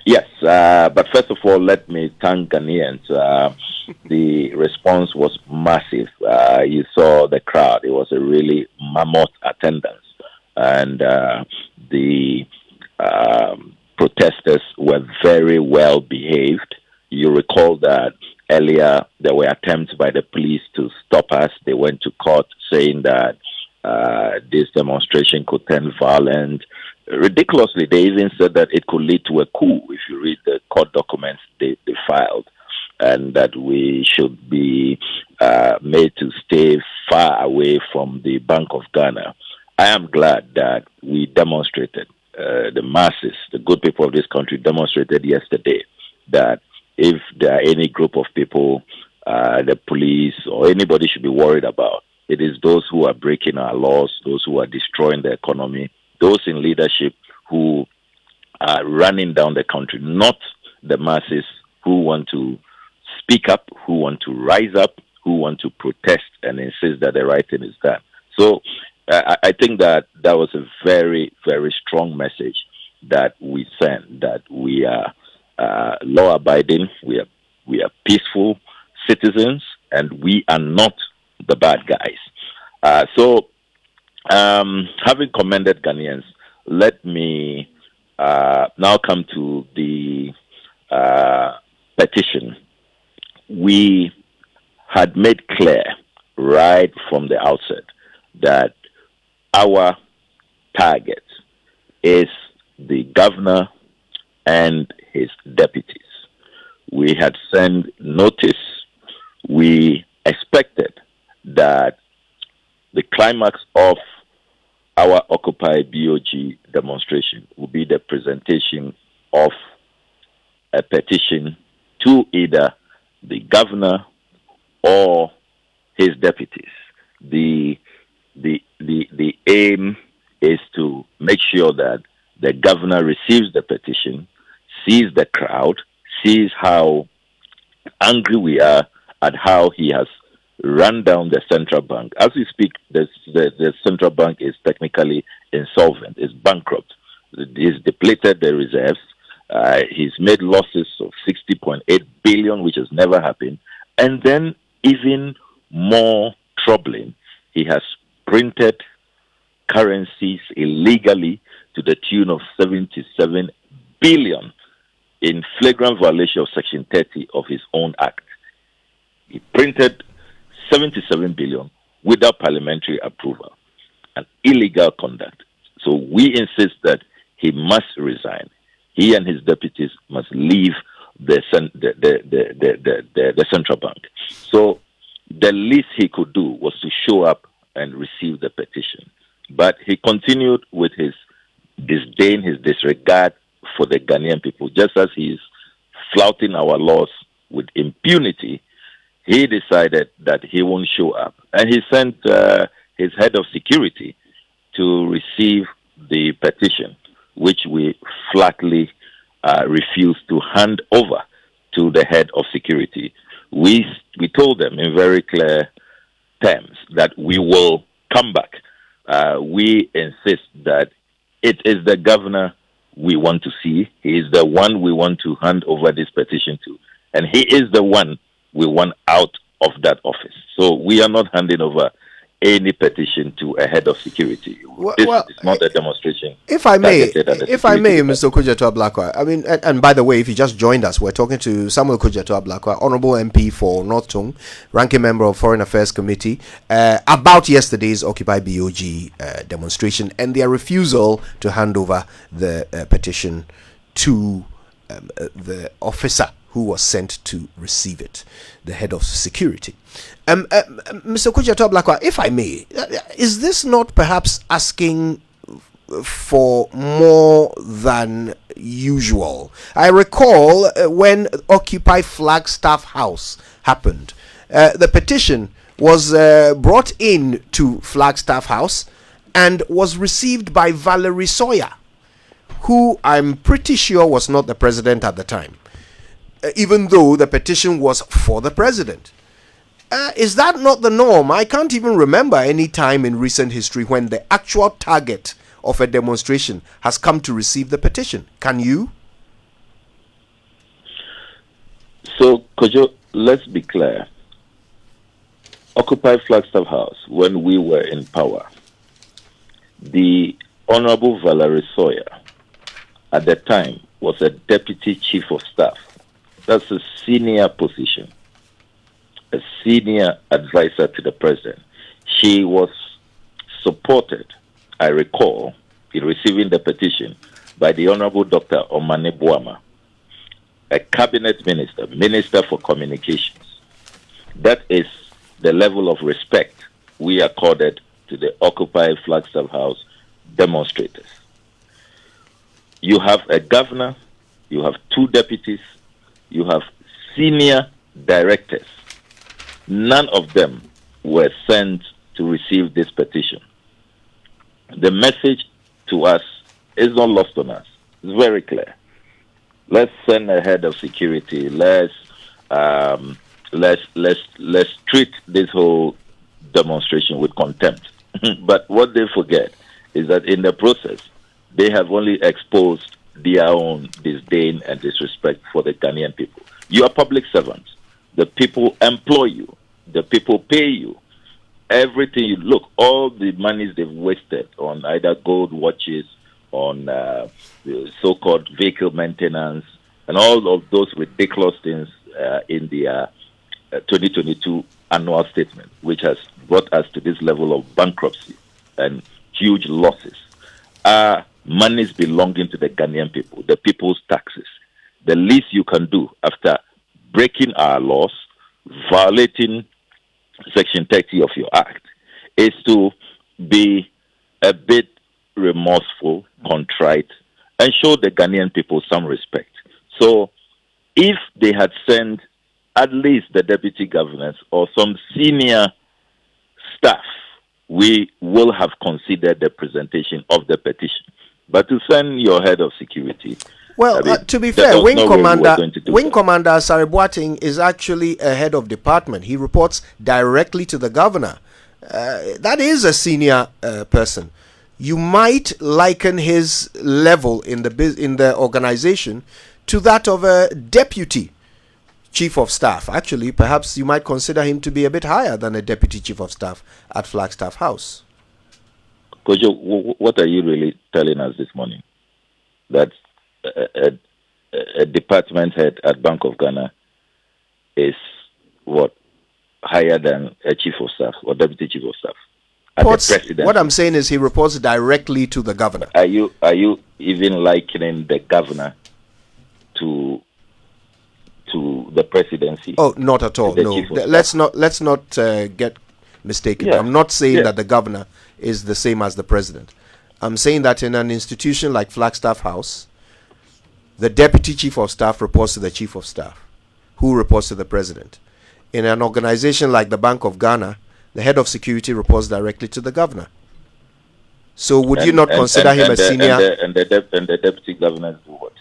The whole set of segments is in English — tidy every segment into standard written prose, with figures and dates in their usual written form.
Yes, but first of all, let me thank Ghanaians. The response was massive. You saw the crowd. It was a really mammoth attendance. And the protesters were very well behaved. You recall that earlier there were attempts by the police to stop us. They went to court saying that this demonstration could turn violent. Ridiculously, they even said that it could lead to a coup if you read the court documents they filed, and that we should be made to stay far away from the Bank of Ghana. I am glad that we demonstrated, the masses, the good people of this country demonstrated yesterday that if there are any group of people, the police or anybody should be worried about, it is those who are breaking our laws, those who are destroying the economy, those in leadership who are running down the country, not the masses who want to speak up, who want to rise up, who want to protest and insist that the right thing is done. So I think that was a very, very strong message that we send, that we are law-abiding, we are peaceful citizens, and we are not the bad guys. Having commended Ghanaians, let me now come to the petition. We had made clear right from the outset that our target is the governor and his deputies. We had sent notice. We expected that the climax of our Occupy BoG demonstration will be the presentation of a petition to either the governor or his deputies. The aim is to make sure that the governor receives the petition, sees the crowd, sees how angry we are at how he has run down the central bank. As we speak, the central bank is technically insolvent, is bankrupt. He's depleted the reserves. He's made losses of 60.8 billion, which has never happened. And then, even more troubling, he has printed currencies illegally to the tune of 77 billion in flagrant violation of Section 30 of his own act. He printed 77 billion without parliamentary approval, an illegal conduct. So we insist that he must resign. He and his deputies must leave the central bank. So the least he could do was to show up and receive the petition. But he continued with his disdain, his disregard for the Ghanaian people. Just as he's flouting our laws with impunity, he decided that he won't show up. And he sent his head of security to receive the petition, which we flatly refused to hand over to the head of security. We told them in very clear terms that we will come back. We insist that it is the governor we want to see. He is the one we want to hand over this petition to. And he is the one we want out of that office. So we are not handing over any petition to a head of security. This is not a demonstration. If I may, Mr. Okudzeto Ablakwa, I mean, and by the way, if you just joined us, we're talking to Samuel Okudzeto Ablakwa, Honorable MP for North Tongu, ranking member of Foreign Affairs Committee, about yesterday's Occupy BoG demonstration and their refusal to hand over the petition to the officer who was sent to receive it, the head of security. Mr. Okudzeto Ablakwa, if I may, is this not perhaps asking for more than usual? I recall when Occupy Flagstaff House happened, the petition was brought in to Flagstaff House and was received by Valerie Sawyer, who I'm pretty sure was not the president at the time, even though the petition was for the president. Is that not the norm? I can't even remember any time in recent history when the actual target of a demonstration has come to receive the petition. Can you? So, Kojo, let's be clear. Occupy Flagstaff House, when we were in power, the Honorable Valerie Sawyer, at the time, was a deputy chief of staff. That's a senior position, a senior advisor to the president. She was supported, I recall, in receiving the petition by the Honorable Dr. Omane Boama, a cabinet minister, Minister for Communications. That is the level of respect we accorded to the Occupy Flagstaff House demonstrators. You have a governor, you have two deputies, you have senior directors. None of them were sent to receive this petition. The message to us is not lost on us. It's very clear. Let's send a head of security. Let's treat this whole demonstration with contempt. But what they forget is that in the process, they have only exposed their own disdain and disrespect for the Ghanaian people. You are public servants. The people employ you. The people pay you. Everything you look, all the monies they've wasted on either gold watches, on the so-called vehicle maintenance, and all of those ridiculous things in the 2022 annual statement, which has brought us to this level of bankruptcy and huge losses, are monies belonging to the Ghanaian people, the people's taxes. The least you can do after breaking our laws, violating Section 30 of your act, is to be a bit remorseful, contrite, and show the Ghanaian people some respect. So if they had sent at least the deputy governors or some senior staff, we will have considered the presentation of the petition. But to send your head of security... Well, to be fair, Wing Commander Sari Boateng is actually a head of department. He reports directly to the governor. That is a senior person. You might liken his level in the organization to that of a deputy chief of staff. Actually, perhaps you might consider him to be a bit higher than a deputy chief of staff at Flagstaff House. Kojo, what are you really telling us this morning? That a department head at Bank of Ghana is what, higher than a chief of staff or deputy chief of staff at the president? What I'm saying is he reports directly to the governor. Are you even likening the governor to the presidency? Oh, not at all. No, let's not get mistaken. Yeah. I'm not saying that the governor is the same as the president. I'm saying that in an institution like Flagstaff House, the deputy chief of staff reports to the chief of staff, who reports to the president. In an organization like the Bank of Ghana, the head of security reports directly to the governor. So would you not consider him a senior? And the deputy governors do what?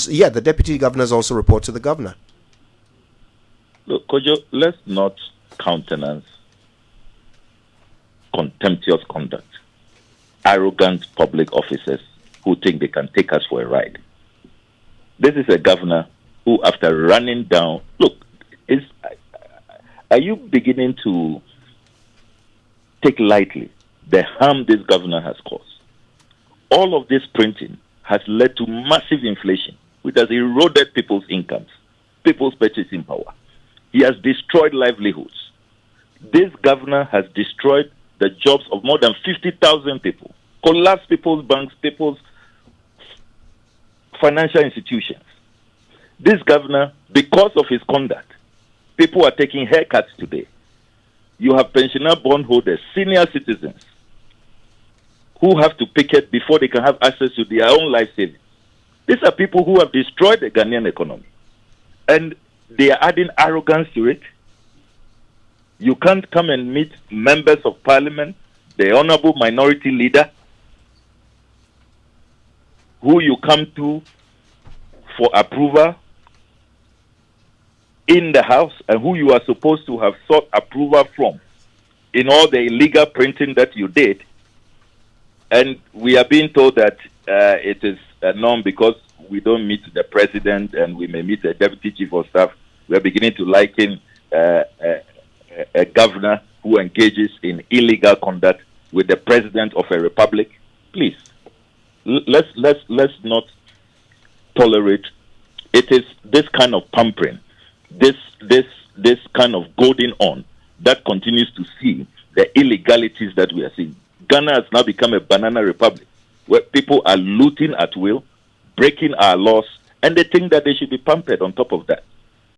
Yeah, the deputy governors also report to the governor. Look, Kojo, let's not countenance contemptuous conduct, arrogant public officers who think they can take us for a ride. This is a governor who, after running down, are you beginning to take lightly the harm this governor has caused? All of this printing has led to massive inflation, which has eroded people's incomes, people's purchasing power. He has destroyed livelihoods. This governor has destroyed the jobs of more than 50,000 people, collapsed people's banks, people's financial institutions. This governor, because of his conduct, people are taking haircuts today. You have pensioner bondholders, senior citizens, who have to picket before they can have access to their own life savings. These are people who have destroyed the Ghanaian economy. And they are adding arrogance to it. You can't come and meet members of parliament, the honorable minority leader, who you come to for approval in the house and who you are supposed to have sought approval from in all the illegal printing that you did. And we are being told that it is a norm because we don't meet the president and we may meet the deputy chief of staff, we are beginning to liken a governor who engages in illegal conduct with the president of a republic. Please, let's not tolerate. It is this kind of pampering, this kind of goading on that continues to see the illegalities that we are seeing. Ghana has now become a banana republic where people are looting at will, breaking our laws, and they think that they should be pampered on top of that.